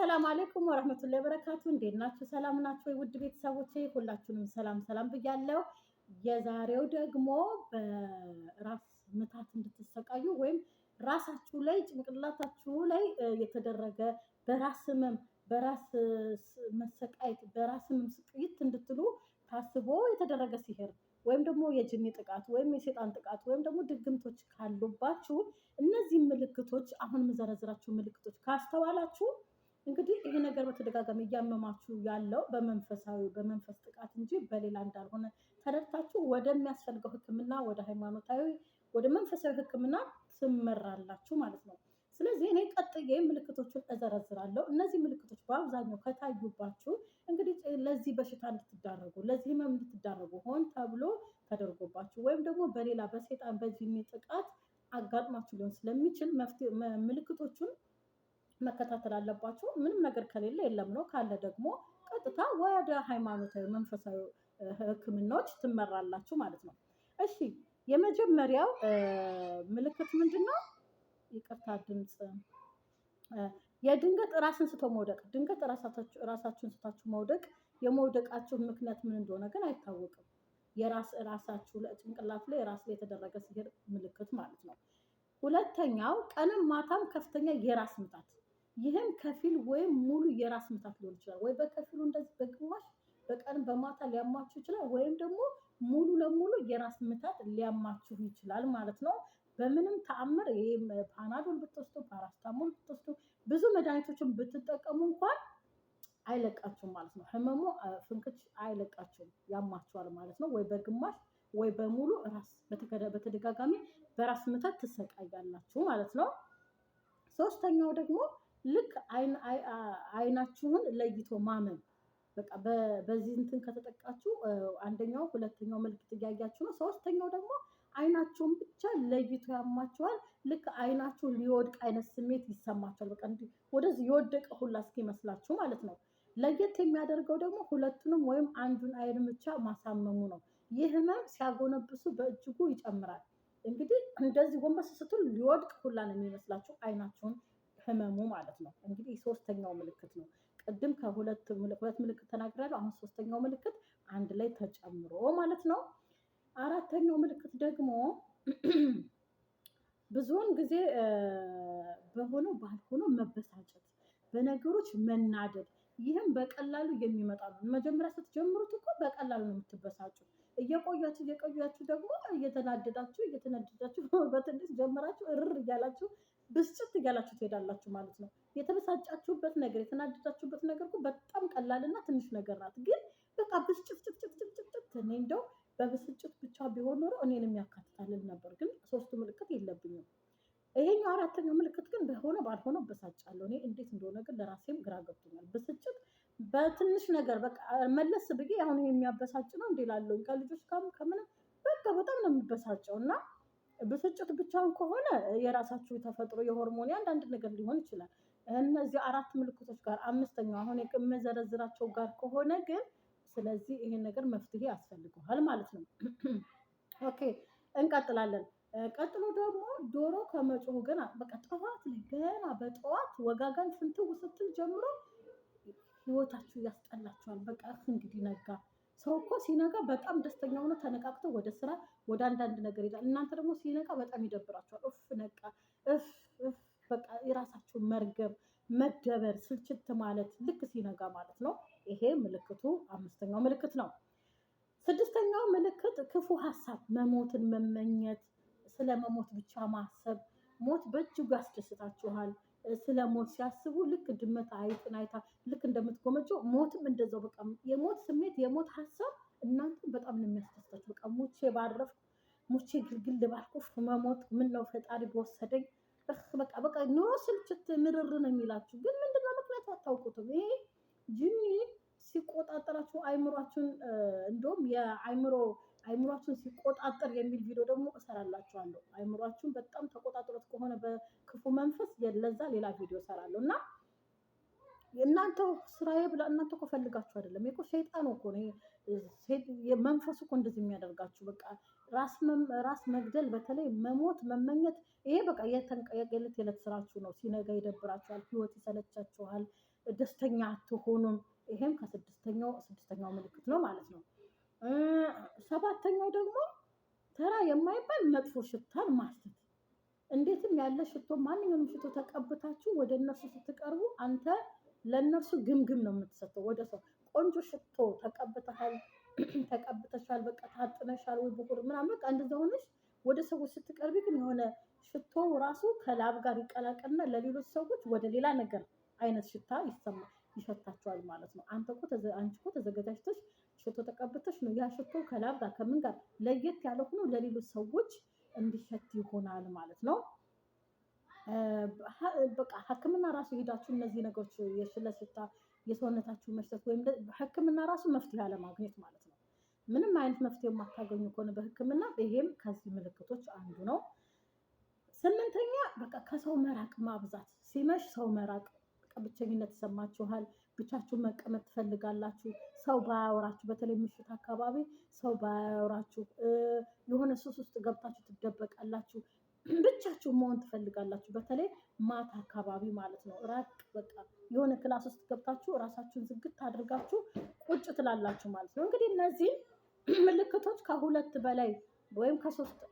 አሰላሙ አለይኩም ወረህመቱላሂ ወበረካቱ። እንዴት ናችሁ? ሰላም ናችሁ? ውድ ቤተሰቦቼ ሁላችሁንም ሰላም ብያለሁ። የዛሬው ደግሞ በራስ ምታት እንድትሰቃዩ ወይም ራሳችሁ ላይ ጭንቅላታችሁ ላይ የተደረገ በራስ ህመም፣ በራስ መሰቃየት፣ በራስ ህመም ስቅይት እንድትሉ ታስቦ የተደረገ ሲህር ወይም ደግሞ የጅኒ ጥቃት ወይም የሴጣን ጥቃት ወይም ደግሞ ድግምቶች ካሉባችሁ እነዚህ ምልክቶች አሁን የምዘረዝራችሁ ምልክቶች ካስተዋላችሁ እንግዲህ ይሄ ነገር በተደጋጋሚ እያመማችሁ ያለው በመንፈስ ጥቃት እንጂ በሌላ እንዳልሆነ ተረድታችሁ ወደሚያስፈልገው ሕክምና ወደ ሃይማኖታዊ ወደ መንፈሳዊ ሕክምና ትመራላችሁ ማለት ነው። ስለዚህ እኔ ቀጥዬ ምልክቶችን እዘረዝራለሁ። እነዚህ ምልክቶች በአብዛኛው ከታዩባችሁ እንግዲህ ለዚህ በሽታ እንድትዳረጉ ለዚህ ህመም እንድትዳረጉ ሆን ተብሎ ተደርጎባችሁ ወይም ደግሞ በሌላ በሴጣን በጂኒ ጥቃት አጋጥሟችሁ ሊሆን ስለሚችል ምልክቶቹን መከታተል አለባችሁ። ምንም ነገር ከሌለ የለም ነው፣ ካለ ደግሞ ቀጥታ ወደ ሃይማኖታዊ መንፈሳዊ ህክምናዎች ትመራላችሁ ማለት ነው። እሺ የመጀመሪያው ምልክት ምንድነው? ይቅርታ ድምፅ የድንገት ራስን ስቶ መውደቅ። ድንገት ራሳችሁን ስታችሁ መውደቅ። የመውደቃችሁ ምክንያት ምን እንደሆነ ግን አይታወቅም። ራሳችሁ ጭንቅላት ላይ ራስ ላይ የተደረገ ሲህር ምልክት ማለት ነው። ሁለተኛው ቀንም ማታም ከፍተኛ የራስ ምታት። ይህም ከፊል ወይም ሙሉ የራስ ምታት ሊሆን ይችላል። ወይ በከፊሉ እንደዚህ በግማሽ በቀን በማታ ሊያማችሁ ይችላል፣ ወይም ደግሞ ሙሉ ለሙሉ የራስ ምታት ሊያማችሁ ይችላል ማለት ነው። በምንም ተአምር ይሄ ፓናዶል ብትወስዱ ፓራስታሞል ብትወስዱ ብዙ መድኃኒቶችን ብትጠቀሙ እንኳን አይለቃችሁም ማለት ነው። ህመሙ ፍንክች አይለቃችሁም፣ ያማችኋል ማለት ነው። ወይ በግማሽ ወይ በሙሉ በተደጋጋሚ በራስ ምታት ትሰቃያላችሁ ማለት ነው። ሶስተኛው ደግሞ ልክ አይናችሁን ለይቶ ማመም። በቃ በዚህ እንትን ከተጠቃችሁ አንደኛው ሁለተኛው ምልክት እያያችሁ ነው። ሶስተኛው ደግሞ አይናችሁን ብቻ ለይቶ ያማችኋል። ልክ አይናችሁ ሊወድቅ አይነት ስሜት ይሰማችኋል። በቃ እንዲህ ወደዚህ የወደቀ ሁላ እስኪመስላችሁ ማለት ነው። ለየት የሚያደርገው ደግሞ ሁለቱንም ወይም አንዱን አይን ብቻ ማሳመሙ ነው። ይህ ህመም ሲያጎነብሱ በእጅጉ ይጨምራል። እንግዲህ እንደዚህ ጎንበስ ስትሉ ሊወድቅ ሁላ ነው የሚመስላችሁ አይናችሁን ህመሙ ማለት ነው። እንግዲህ ሶስተኛው ምልክት ነው። ቅድም ከሁለት ምልክት ተናግራለሁ። አሁን ሶስተኛው ምልክት አንድ ላይ ተጨምሮ ማለት ነው። አራተኛው ምልክት ደግሞ ብዙውን ጊዜ በሆነው ባልሆነው መበሳጨት፣ በነገሮች መናደድ። ይህም በቀላሉ የሚመጣ ነው። መጀመሪያ ስትጀምሩት እኮ በቀላሉ ነው የምትበሳጩት። እየቆያችሁ ደግሞ እየተናደዳችሁ በትንሽ ጀምራችሁ እርር እያላችሁ ብስጭት እያላችሁ ትሄዳላችሁ ማለት ነው። የተበሳጫችሁበት ነገር የተናደዳችሁበት ነገር እኮ በጣም ቀላልና ትንሽ ነገር ናት። ግን በቃ ብስጭት እኔ እንደው በብስጭት ብቻ ቢሆን ኖሮ እኔንም ያካትታልን ነበር። ግን ሶስቱ ምልክት የለብኝም። ይሄኛው አራተኛው ምልክት ግን በሆነ ባልሆነ በሳጫለሁ። እኔ እንዴት እንደሆነ ግን ለራሴም ግራ ገብቶኛል። ብስጭት በትንሽ ነገር በቃ መለስ ብዬ አሁን የሚያበሳጭ ነው እንዴ ላለሁ ከልጆች ጋርም ከምንም በቃ በጣም ነው የሚበሳጨው። እና ብስጭት ብቻውን ከሆነ የራሳችሁ የተፈጥሮ የሆርሞን አንዳንድ ነገር ሊሆን ይችላል። እነዚህ አራት ምልክቶች ጋር አምስተኛው አሁን የምዘረዝራቸው ጋር ከሆነ ግን ስለዚህ ይሄን ነገር መፍትሄ ያስፈልገዋል ማለት ነው። ኦኬ እንቀጥላለን። ቀጥሎ ደግሞ ዶሮ ከመጮሁ ገና በቃ ጠዋት ላይ ገና በጠዋት ወጋጋን ፍንትው ስትል ጀምሮ ህይወታችሁ ያስጠላችኋል። በቃ እንግዲህ ነጋ። ሰው እኮ ሲነጋ በጣም ደስተኛ ሆኖ ተነቃቅቶ ወደ ስራ ወደ አንዳንድ ነገር ይላል። እናንተ ደግሞ ሲነጋ በጣም ይደብራችኋል። ነቃ በቃ የራሳችሁ መርገብ፣ መደበር፣ ስልችት ማለት ልክ ሲነጋ ማለት ነው። ይሄ ምልክቱ አምስተኛው ምልክት ነው። ስድስተኛው ምልክት ክፉ ሀሳብ፣ መሞትን መመኘት፣ ስለ መሞት ብቻ ማሰብ። ሞት በእጅጉ ያስደስታችኋል። ስለ ሞት ሲያስቡ ልክ ድመት አይጥን አይታ ልክ እንደምትጎመጀው ሞትም እንደዛው በቃ የሞት ስሜት የሞት ሀሳብ እናንተም በጣም ነው የሚያስደስታችሁ። በቃ ሙቼ ባረፍኩ ሙቼ ግልግል ባልኩ መሞት ምን ነው ፈጣሪ በወሰደኝ በቃ ኑሮ ስልችት ምርር ነው የሚላችሁ። ግን ምንድነው ምክንያቱ አታውቁትም። ይሄ ጂኒ ሲቆጣጠራችሁ አይምሯችሁን እንደውም አይምሯችሁን ሲቆጣጠር የሚል ቪዲዮ ደግሞ እሰራላችኋለሁ። አይምሯችሁን በጣም ተቆጣጥሮት ከሆነ በክፉ መንፈስ ለዛ ሌላ ቪዲዮ እሰራለሁ። እና እናንተ ስራዬ ብላ እናንተ እኮ ፈልጋችሁ አይደለም። እኮ ሸይጣን እኮ ነው መንፈሱ እኮ እንደዚህ የሚያደርጋችሁ። በቃ ራስ መግደል፣ በተለይ መሞት መመኘት፣ ይሄ በቃ የዕለት ስራችሁ ነው። ሲነጋ ይደብራችኋል፣ ህይወት ይሰለቻችኋል፣ ደስተኛ አትሆኑም። ይሄም ስድስተኛው ምልክት ነው ማለት ነው። ሰባተኛው ደግሞ ተራ የማይባል መጥፎ ሽታን ማሽተት። እንዴትም ያለ ሽቶ ማንኛውንም ሽቶ ተቀብታችሁ ወደ እነሱ ስትቀርቡ አንተ ለእነርሱ ግምግም ነው የምትሰጠው። ወደ ሰው ቆንጆ ሽቶ ተቀብተሻል፣ በቃ ታጥነሻል ወይ ብጉር ምናምን በቃ እንደዛ ሆነሽ ወደ ሰዎች ስትቀርቢ ግን የሆነ ሽቶ ራሱ ከላብ ጋር ይቀላቀልና ለሌሎች ሰዎች ወደ ሌላ ነገር አይነት ሽታ ይሸታቸዋል ማለት ነው። አንቺ እኮ ተዘጋጅተሽ ሽቶ ተቀብተሽ ነው ያ ሽቶ ከላብ ጋር ከምን ጋር ለየት ያለ ሆኖ ለሌሎች ሰዎች እንዲሸት ይሆናል ማለት ነው። በቃ ሕክምና ራሱ ሄዳችሁ እነዚህ ነገሮች ለሽታ የሰውነታችሁ መሽተት ወይም ሕክምና ራሱ መፍትሄ አለማግኘት ማለት ነው። ምንም አይነት መፍትሄ የማታገኙ ከሆነ በሕክምና ይሄም ከዚህ ምልክቶች አንዱ ነው። ስምንተኛ በቃ ከሰው መራቅ ማብዛት። ሲመሽ ሰው መራቅ፣ ብቸኝነት ይሰማችኋል፣ ብቻችሁን መቀመጥ ትፈልጋላችሁ፣ ሰው ባያወራችሁ፣ በተለይ ምሽት አካባቢ ሰው ባያወራችሁ፣ የሆነ ሱስ ውስጥ ገብታችሁ ትደበቃላችሁ፣ ብቻችሁን መሆን ትፈልጋላችሁ። በተለይ ማታ አካባቢ ማለት ነው። ራቅ በቃ የሆነ ክላስ ውስጥ ገብታችሁ ራሳችሁን ዝግት አድርጋችሁ ቁጭ ትላላችሁ ማለት ነው። እንግዲህ እነዚህ ምልክቶች ከሁለት በላይ ወይም ከሶስት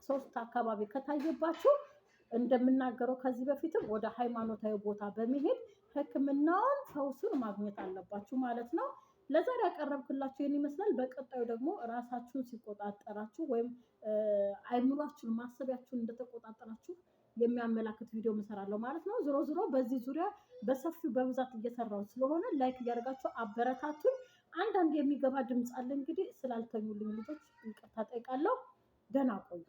አካባቢ ከታየባችሁ እንደምናገረው ከዚህ በፊትም ወደ ሃይማኖታዊ ቦታ በመሄድ ሕክምናውን ፈውሱን ማግኘት አለባችሁ ማለት ነው። ለዛሬ ያቀረብኩላችሁ ይህን ይመስላል። በቀጣዩ ደግሞ ራሳችሁን ሲቆጣጠራችሁ ወይም አይምሯችሁን ማሰቢያችሁን እንደተቆጣጠራችሁ የሚያመላክት ቪዲዮ እሰራለሁ ማለት ነው። ዞሮ ዞሮ በዚህ ዙሪያ በሰፊው በብዛት እየሰራሁ ስለሆነ ላይክ እያደረጋችሁ አበረታቱን። አንዳንድ የሚገባ ድምፅ አለ እንግዲህ ስላልተኙልኝ ልጆች ይቅርታ ጠይቃለሁ። ደህና ቆዩ።